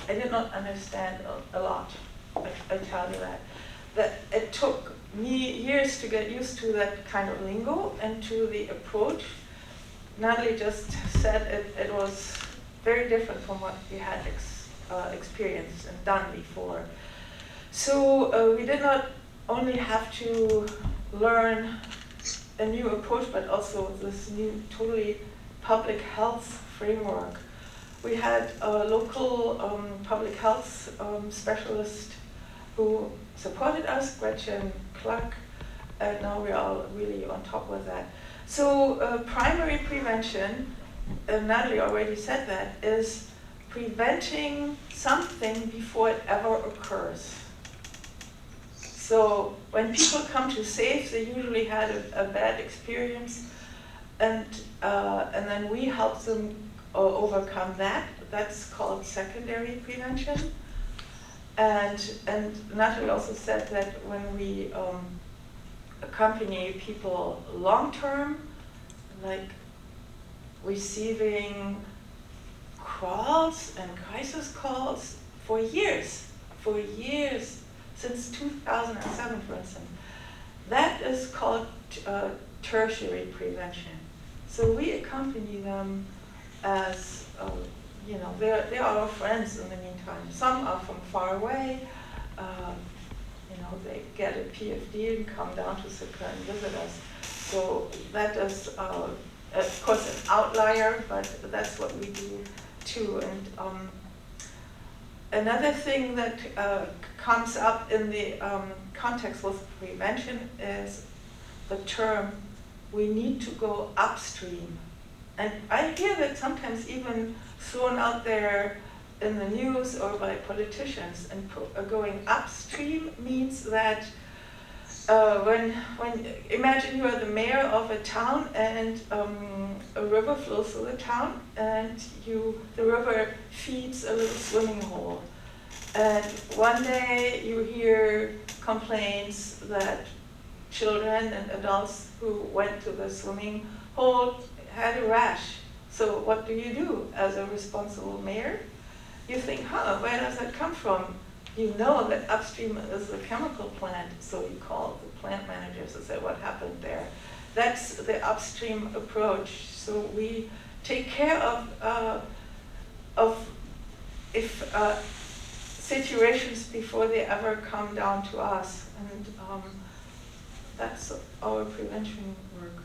I did not understand a lot. I tell you that. That it took me years to get used to that kind of lingo and to the approach. Natalie just said it was very different from what we had experienced and done before. So we did not only have to learn a new approach, but also this new totally public health framework. We had a local public health specialist who supported us, Gretchen Clark, and now we are really on top of that. So primary prevention, Natalie already said that, is preventing something before it ever occurs. So when people come to SAFE, they usually had a bad experience, and then we help them overcome that. That's called secondary prevention. And Natalie also said that when we accompany people long-term, like receiving calls and crisis calls for years, since 2007, for instance. That is called tertiary prevention. So we accompany them as, they are our friends in the meantime. Some are from far away. They get a PFD and come down to Sitka and visit us. So that is, of course, an outlier, but that's what we do too. And another thing that comes up in the context with prevention is the term, we need to go upstream. And I hear that sometimes even thrown out there in the news or by politicians, and going upstream means that when imagine you are the mayor of a town and a river flows through the town, and the river feeds a little swimming hole. And one day you hear complaints that children and adults who went to the swimming hole had a rash. So what do you do as a responsible mayor? You think, where does that come from? You know that upstream is the chemical plant, so you call the plant managers and say, what happened there? That's the upstream approach. So we take care of situations before they ever come down to us, and that's our prevention work.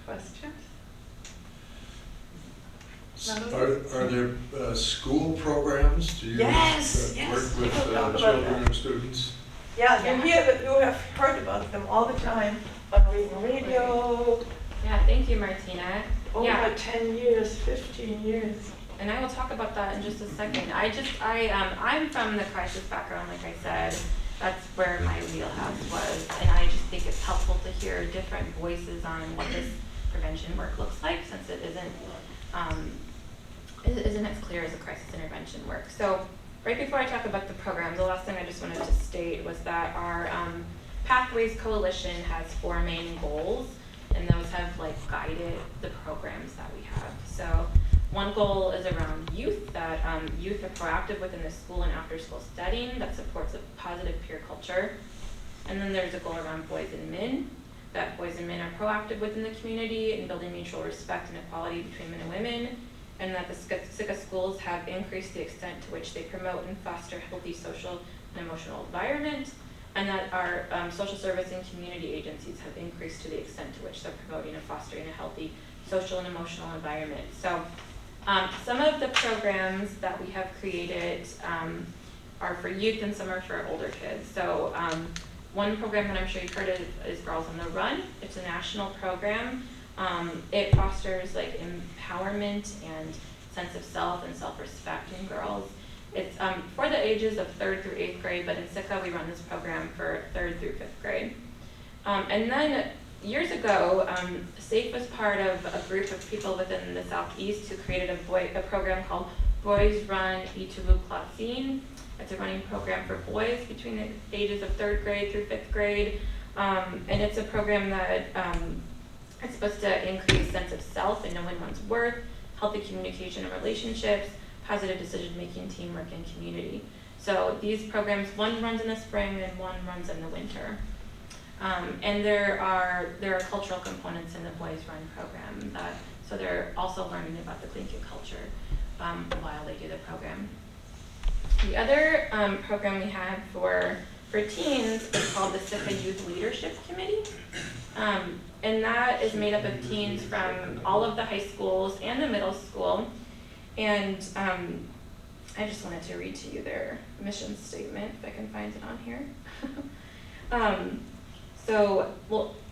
Questions? Are there school programs? Do you yes. work with children or students? Yeah, you have heard about them all the time on radio. Yeah, thank you, Martina. Over 10 years, 15 years. And I will talk about that in just a second. I'm from the crisis background, like I said. That's where my wheelhouse was, and I just think it's helpful to hear different voices on what this prevention work looks like, since it isn't as clear as the crisis intervention work. So right before I talk about the programs, the last thing I just wanted to state was that our Pathways Coalition has 4 main goals, and those have guided the programs that we have. So one goal is around youth, that youth are proactive within the school and after school setting that supports a positive peer culture. And then there's a goal around boys and men, that boys and men are proactive within the community and building mutual respect and equality between men and women, and that the Sitka schools have increased the extent to which they promote and foster healthy social and emotional environment, and that our social service and community agencies have increased to the extent to which they're promoting and fostering a healthy social and emotional environment. So some of the programs that we have created are for youth, and some are for older kids. So one program that I'm sure you've heard of is Girls on the Run. It's a national program. It fosters empowerment and sense of self and self-respect in girls. It's for the ages of 3rd through 8th grade, but in Sitka we run this program for 3rd through 5th grade. And then years ago, SAFE was part of a group of people within the Southeast who created a program called Boys Run Ituvu Klasin. It's a running program for boys between the ages of 3rd grade through 5th grade. And it's a program that it's supposed to increase sense of self and knowing one's worth, healthy communication and relationships, positive decision-making, teamwork, and community. So these programs, one runs in the spring and one runs in the winter. And there are cultural components in the Boys Run program, so they're also learning about the Clean Kid culture while they do the program. The other program we have for teens is called the SICA Youth Leadership Committee. And that is made up of teens from all of the high schools and the middle school. And I just wanted to read to you their mission statement, if I can find it on here.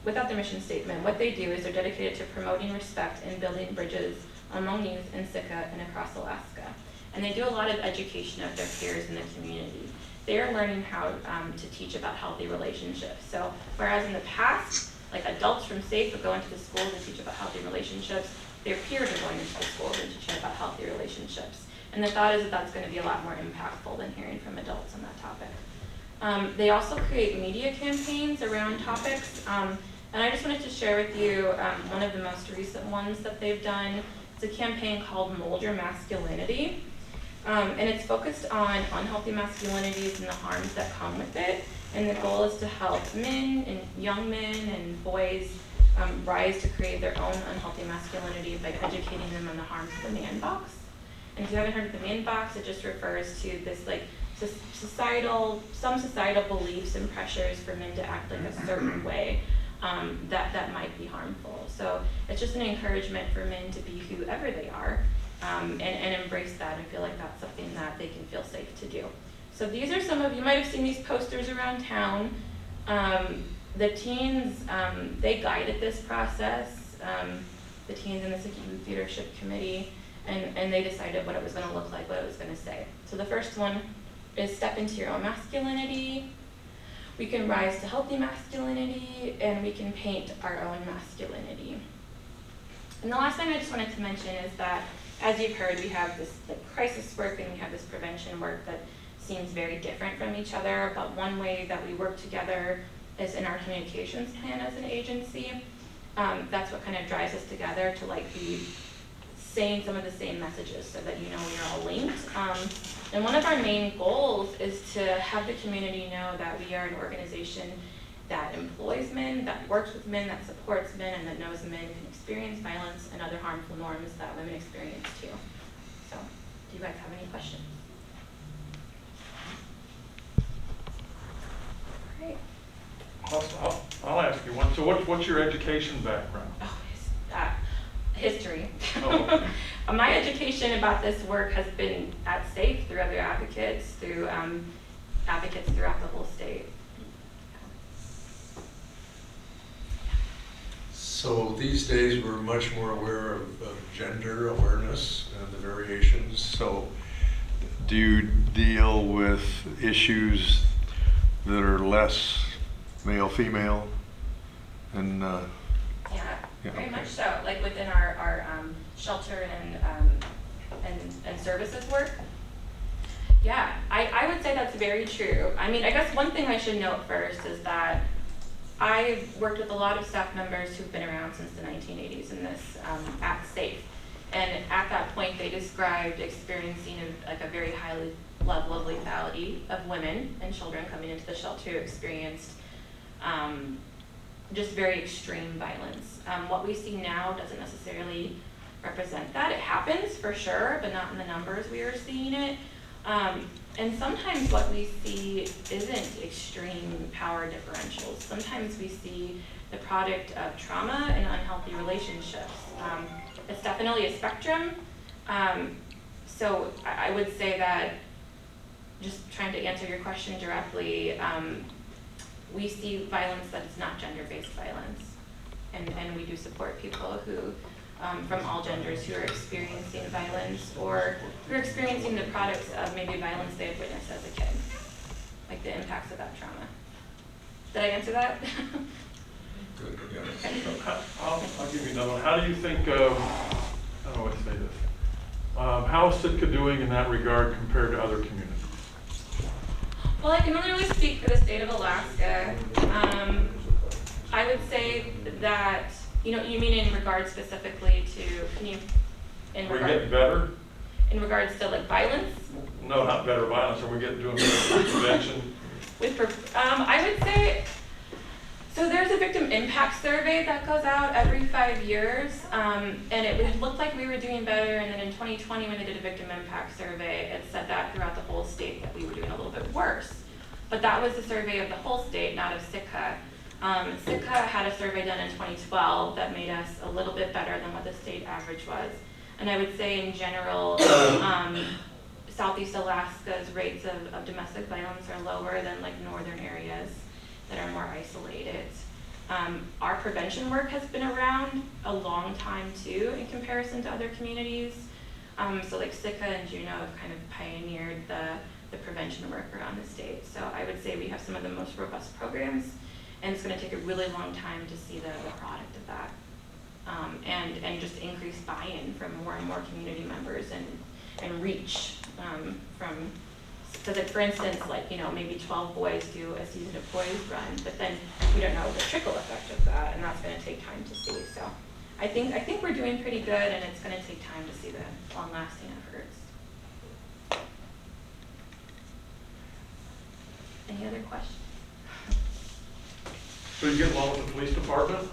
Without the mission statement, what they do is they're dedicated to promoting respect and building bridges among youth in SICA and across Alaska. And they do a lot of education of their peers in the community. They are learning how to teach about healthy relationships. So whereas in the past, like adults from SAFE would go into the schools and teach about healthy relationships, their peers are going into the schools and teaching about healthy relationships. And the thought is that that's going to be a lot more impactful than hearing from adults on that topic. They also create media campaigns around topics. And I just wanted to share with you one of the most recent ones that they've done. It's a campaign called Mold Your Masculinity. And it's focused on unhealthy masculinities and the harms that come with it. And the goal is to help men and young men and boys rise to create their own unhealthy masculinity by educating them on the harms of the man box. And if you haven't heard of the man box, it just refers to this like societal beliefs and pressures for men to act like a certain way that might be harmful. So it's just an encouragement for men to be whoever they are and embrace that and feel like that's something that they can feel safe to do. So these are some of, you might have seen these posters around town. The teens, they guided this process, the teens in the SICA Youth Leadership Committee, and they decided what it was going to look like, what it was going to say. So the first one is step into your own masculinity. We can rise to healthy masculinity, and we can paint our own masculinity. And the last thing I just wanted to mention is that, as you've heard, we have this crisis work and we have this prevention work that seems very different from each other, but one way that we work together is in our communications plan as an agency. That's what kind of drives us together to be saying some of the same messages so that we're all linked. And one of our main goals is to have the community know that we are an organization that employs men, that works with men, that supports men, and that knows men can experience violence and other harmful norms that women experience too. So, do you guys have any questions? Great. I'll ask you one. So what's your education background? Oh, history. Oh, okay. My education about this work has been at SAFE through other advocates, through advocates throughout the whole state. So these days, we're much more aware of gender awareness and the variations. So do you deal with issues that are less male-female? And Yeah, very much so. Like within our shelter and services work. Yeah, I would say that's very true. I mean, I guess one thing I should note first is that I've worked with a lot of staff members who've been around since the 1980s in this at SAFE. And at that point, they described experiencing a very high level of lethality of women and children coming into the shelter who experienced just very extreme violence. What we see now doesn't necessarily represent that. It happens for sure, but not in the numbers we are seeing it. And sometimes what we see isn't extreme power differentials. Sometimes we see the product of trauma and unhealthy relationships. It's definitely a spectrum. So I would say that, just trying to answer your question directly, we see violence that is not gender-based violence. And we do support people who, from all genders, who are experiencing violence or who are experiencing the products of maybe violence they have witnessed as a kid, like the impacts of that trauma. Did I answer that? good, yeah. Okay. So I'll give you another one. How do you think, I don't know what to say this. How is Sitka doing in that regard compared to other communities? Well, I can only really speak for the state of Alaska. I would say that, you mean in regard specifically to, can you in Are we getting better? regards to like violence. No, not better violence. Are we doing better prevention? I would say, so there's a victim impact survey that goes out every 5 years, and it looked like we were doing better, and then in 2020 when they did a victim impact survey, it said that throughout the whole state that we were doing a little bit worse. But that was a survey of the whole state, not of Sitka. Sitka had a survey done in 2012 that made us a little bit better than what the state average was. And I would say in general, Southeast Alaska's rates of domestic violence are lower than like northern areas that are more isolated. Our prevention work has been around a long time too in comparison to other communities. So like Sitka and Juneau have kind of pioneered the prevention work around the state. So I would say we have some of the most robust programs, and it's going to take a really long time to see the product of that. And just increase buy-in from more and more community members and reach from, because like for instance, like, you know, maybe 12 boys do a season of boys run, but then we don't know the trickle effect of that, and that's going to take time to see. So I think we're doing pretty good, and it's going to take time to see the long-lasting efforts. Any other questions? So you get along with the police department?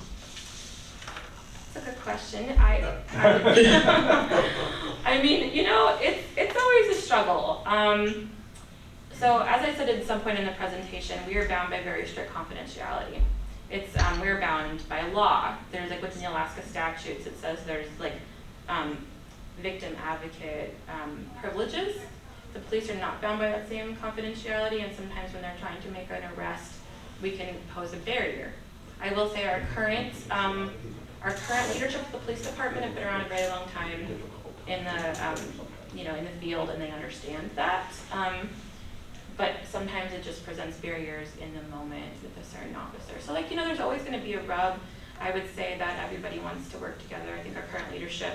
That's a good question. I mean, you know, it's always a struggle. So as I said at some point in the presentation, we are bound by very strict confidentiality. It's we're bound by law. There's like within the Alaska statutes, it says there's like victim advocate privileges. The police are not bound by that same confidentiality, and sometimes when they're trying to make an arrest, we can pose a barrier. I will say our current leadership of the police department have been around a very long time in the in the field, and they understand that. But sometimes it just presents barriers in the moment with a certain officer. So like, you know, there's always going to be a rub. I would say that everybody wants to work together. I think our current leadership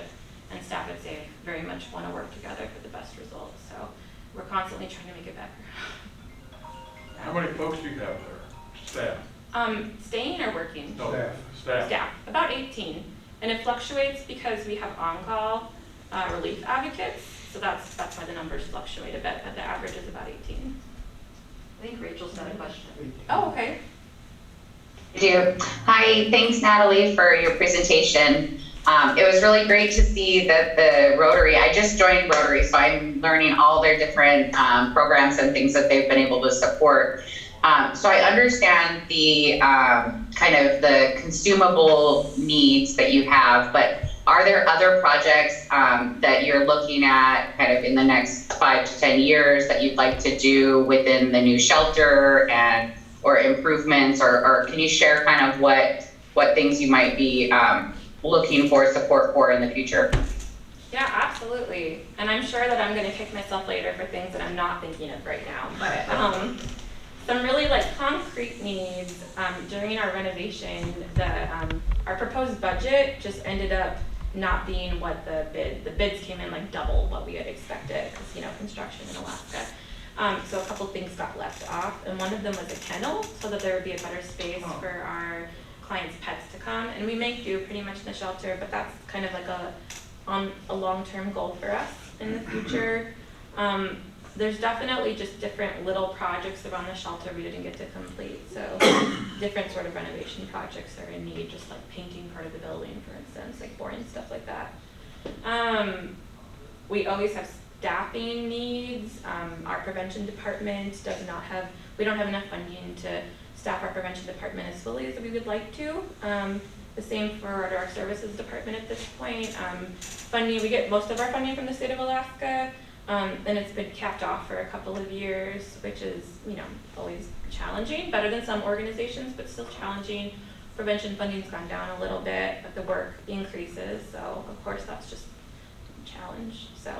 and staff at SAFE very much want to work together for the best results. So we're constantly trying to make it better. How many folks do you have there? Staff? Staying or working? No, staff. Staff, about 18. And it fluctuates because we have on-call relief advocates. So that's why the numbers fluctuate a bit, but the average is about 18. I think Rachel's got a question. Oh, okay. I do. Hi, thanks Natalie for your presentation. It was really great to see that the Rotary, I just joined Rotary, so I'm learning all their different programs and things that they've been able to support. So I understand the kind of the consumable needs that you have, but are there other projects that you're looking at kind of in the next 5 to 10 years that you'd like to do within the new shelter or improvements, or can you share kind of what things you might be looking for support for in the future? Yeah, absolutely. And I'm sure that I'm going to kick myself later for things that I'm not thinking of right now. But some really like concrete needs during our renovation. Our proposed budget just ended up not being what the bids came in like double what we had expected, because, you know, construction in Alaska. So a couple things got left off, and one of them was a kennel, so that there would be a better space for our clients' pets to come. And we make do pretty much in the shelter, but that's kind of like a long-term goal for us in the future. There's definitely just different little projects around the shelter we didn't get to complete. So different sort of renovation projects are in need, just like painting part of the building, for instance, like boring stuff like that. We always have staffing needs. Our prevention department we don't have enough funding to staff our prevention department as fully as we would like to. The same for our direct services department at this point. Funding, we get most of our funding from the state of Alaska. And it's been capped off for a couple of years, which is, you know, always challenging, better than some organizations, but still challenging. Prevention funding's gone down a little bit, but the work increases, so of course that's just a challenge. So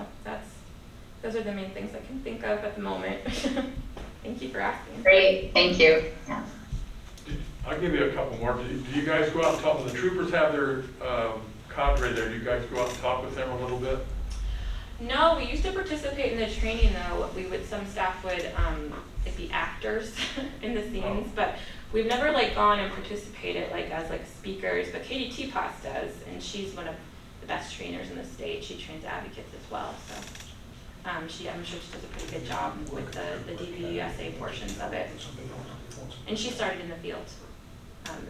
those are the main things I can think of at the moment. Thank you for asking. Great, thank you. Yeah. I'll give you a couple more. Do you guys go out and talk, when the troopers have their cadre there, do you guys go out and talk with them a little bit? No, we used to participate in the training though. Some staff would like be actors in the scenes, but we've never like gone and participated like as like speakers. But Katie Teaposs does, and she's one of the best trainers in the state. She trains advocates as well, so I'm sure she does a pretty good job with the DVSA portions of it. And she started in the field,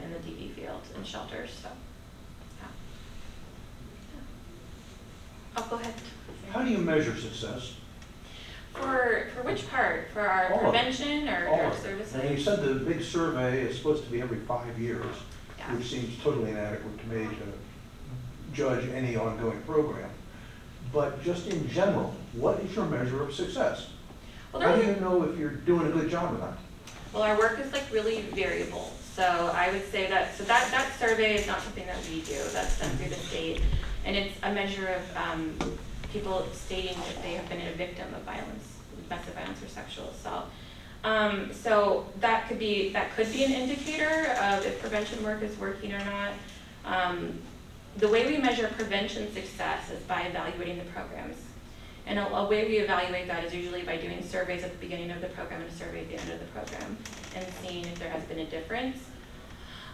in the DV field, in shelters, so, yeah. Oh, go ahead. How do you measure success? For which part? For our All of it. prevention or All our of it. services? And you said the big survey is supposed to be every 5 years, Yeah. which seems totally inadequate to me to judge any ongoing program. But just in general, what is your measure of success? Well, How do there you know if you're doing a good job or not? Well, our work is like really variable. So I would say that, that survey is not something that we do. That's done through the state. And it's a measure of people stating that they have been a victim of violence, domestic violence or sexual assault. So that could be an indicator of if prevention work is working or not. The way we measure prevention success is by evaluating the programs. And a way we evaluate that is usually by doing surveys at the beginning of the program and a survey at the end of the program and seeing if there has been a difference.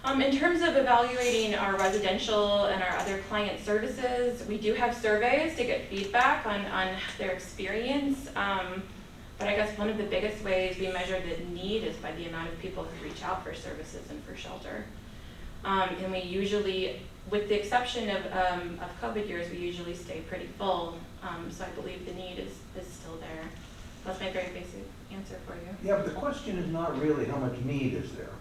In terms of evaluating our residential and our other client services, we do have surveys to get feedback on their experience. But I guess one of the biggest ways we measure the need is by the amount of people who reach out for services and for shelter. And we usually, with the exception of COVID years, we usually stay pretty full. So I believe the need is still there. That's my very basic answer for you. Yeah, but the question is not really how much need is there.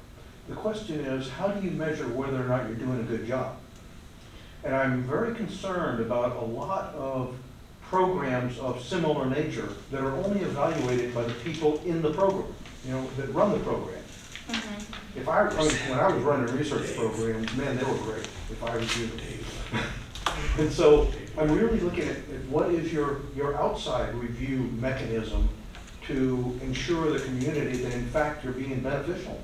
The question is, how do you measure whether or not you're doing a good job? And I'm very concerned about a lot of programs of similar nature that are only evaluated by the people in the program, that run the program. Mm-hmm. When I was running a research program, man, they were great, if I was you. And so I'm really looking at what is your outside review mechanism to ensure the community that in fact you're being beneficial.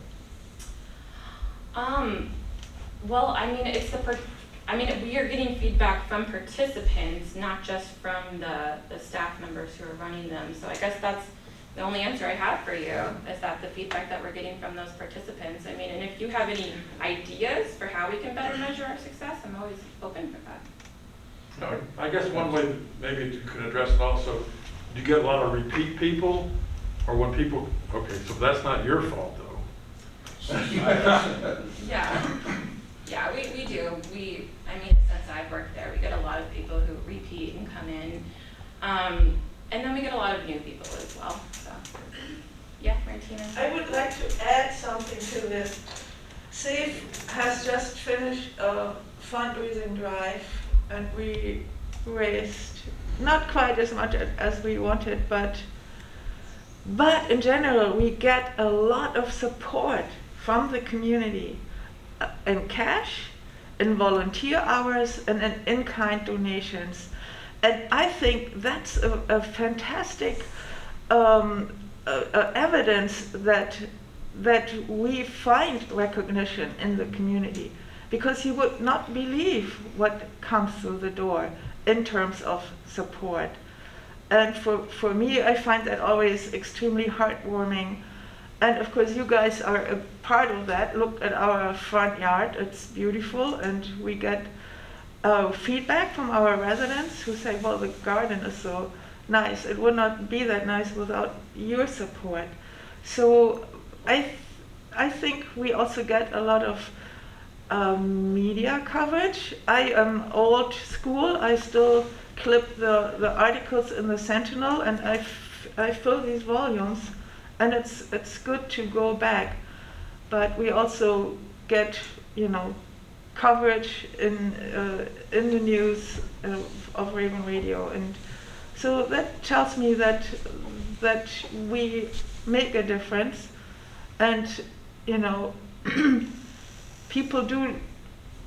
Well, I mean, we are getting feedback from participants, not just from the staff members who are running them. So I guess that's the only answer I have for you, is that the feedback that we're getting from those participants. I mean, and if you have any ideas for how we can better measure our success, I'm always open for that. I guess one way maybe you could address it also, do you get a lot of repeat people? Or when people, okay, so that's not your fault though. Yeah, we do. I mean, since I've worked there, we get a lot of people who repeat and come in. And then we get a lot of new people as well, so. Yeah, Martina? I would like to add something to this. SAFE has just finished a fundraising drive, and we raised not quite as much as we wanted, but in general, we get a lot of support from the community in cash, in volunteer hours, and in in-kind donations. And I think that's a fantastic evidence that we find recognition in the community, because you would not believe what comes through the door in terms of support. And for me, I find that always extremely heartwarming. And of course, you guys are a part of that. Look at our front yard, it's beautiful, and we get feedback from our residents who say, well, the garden is so nice. It would not be that nice without your support. So I think we also get a lot of media coverage. I am old school. I still clip the articles in the Sentinel, and I fill these volumes, and it's good to go back. But we also get, coverage in the news of Raven Radio, and so that tells me that we make a difference, and people do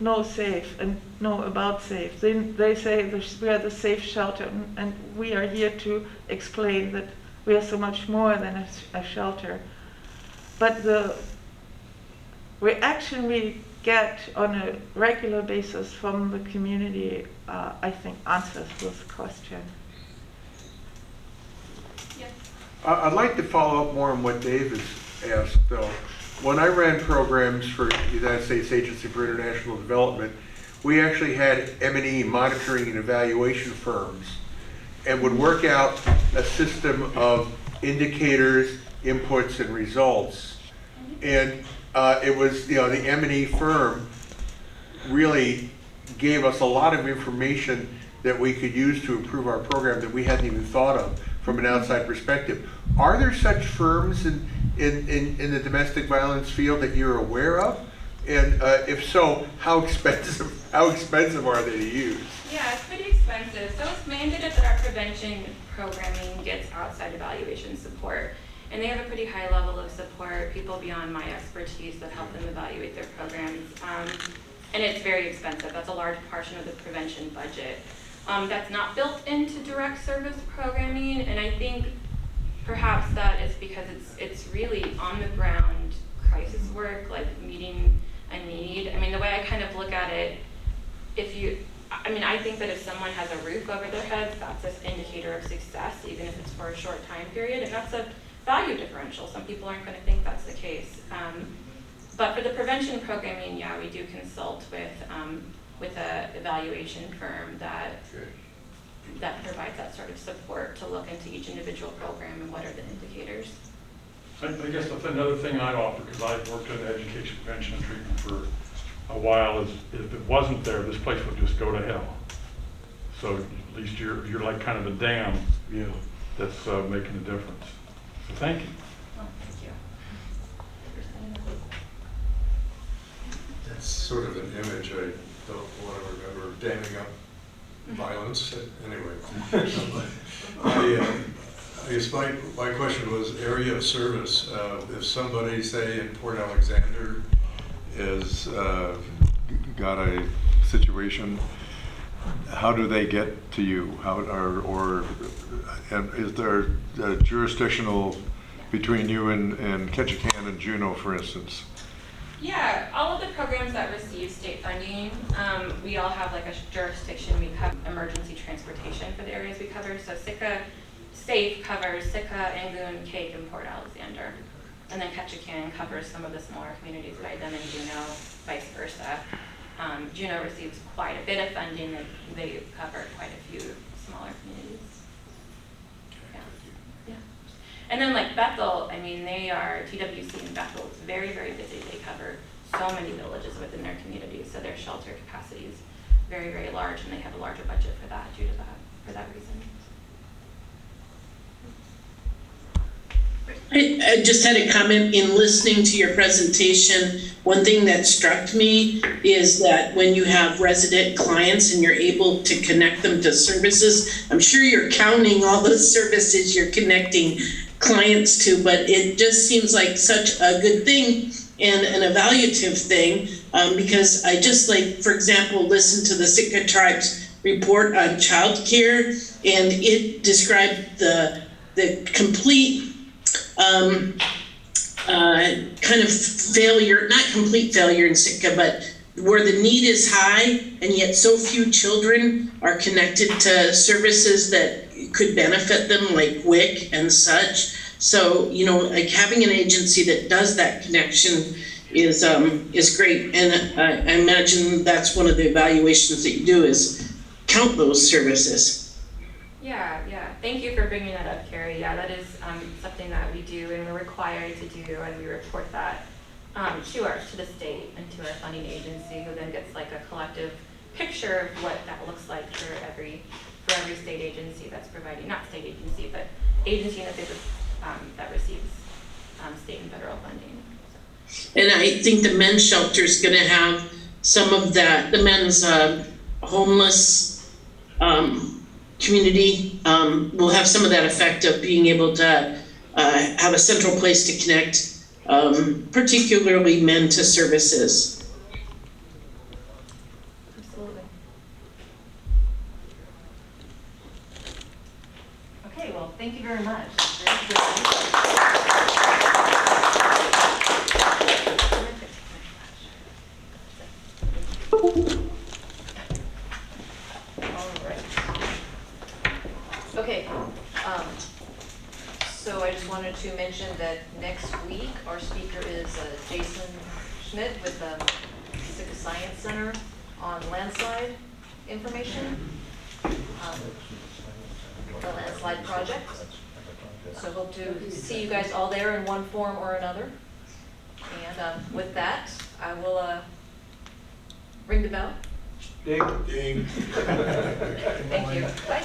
know SAFE and know about SAFE. They say we are the safe shelter, and we are here to explain that we are so much more than a shelter. But the reaction we get on a regular basis from the community, I think, answers this question. Yes. I'd like to follow up more on what Dave has asked, though. When I ran programs for the United States Agency for International Development, we actually had M&E monitoring and evaluation firms and would work out a system of indicators, inputs, and results. And it was, the M&E firm really gave us a lot of information that we could use to improve our program that we hadn't even thought of from an outside perspective. Are there such firms in the domestic violence field that you're aware of? And if so, how expensive are they to use? Yeah, it's pretty expensive. So it's mandated that our prevention programming gets outside evaluation support. And they have a pretty high level of support, people beyond my expertise that help them evaluate their programs. And it's very expensive. That's a large portion of the prevention budget. That's not built into direct service programming, and I think perhaps that is because it's really on the ground crisis work, like meeting a need. I mean, the way I kind of look at it, I think that if someone has a roof over their heads, that's an indicator of success, even if it's for a short time period, and that's a value differential. Some people aren't going to think that's the case. But for the prevention programming, yeah, we do consult with a evaluation firm that provides that sort of support to look into each individual program and what are the indicators. I guess another thing I'd offer, because I've worked in education, prevention, and treatment for a while, is if it wasn't there, this place would just go to hell. So at least you're like kind of a dam that's making a difference. So thank you. Oh, thank you. That's sort of an image I don't want to remember, damming up violence. Anyway, I guess my question was area of service. If somebody, say in Port Alexander, is got a situation, how do they get to you? And is there a jurisdictional between you and Ketchikan and Juneau, for instance? Yeah, all of the programs that receive state funding, we all have like a jurisdiction. We have emergency transportation for the areas we cover. So Sitka SAFE covers Sitka, Angoon, Cake, and Port Alexander. And then Ketchikan covers some of the smaller communities by them and Juneau, vice versa. Juneau receives quite a bit of funding. They cover quite a few smaller communities. Yeah. And then like Bethel, they are, TWC in Bethel is very, very busy. They cover so many villages within their community, so their shelter capacity is very, very large, and they have a larger budget for that due to that, for that reason. I just had a comment in listening to your presentation. One thing that struck me is that when you have resident clients and you're able to connect them to services, I'm sure you're counting all the services you're connecting clients to, but it just seems like such a good thing and an evaluative thing, because I just, like, for example, listened to the Sitka Tribe's report on childcare, and it described the complete kind of failure, not complete failure in Sitka, but where the need is high and yet so few children are connected to services that could benefit them, like WIC and such. So, like having an agency that does that connection is great. And I imagine that's one of the evaluations that you do is count those services. Yeah. Thank you for bringing that up, Carrie. Yeah, that is something that we do and we're required to do, and we report that to the state and to our funding agency, who then gets like a collective picture of what that looks like for every state agency that's providing, not state agency, but agency that receives state and federal funding. So. And I think the men's shelter is going to have some of that, the men's homeless community will have some of that effect of being able to have a central place to connect, particularly men to services. Absolutely. Okay, well, thank you very much. Okay, so I just wanted to mention that next week our speaker is Jason Schmidt with the Sitka Science Center. on landslide information, the landslide project. So hope to see you guys all there in one form or another. And with that, I will ring the bell. Ding. Ding. Thank you. Bye.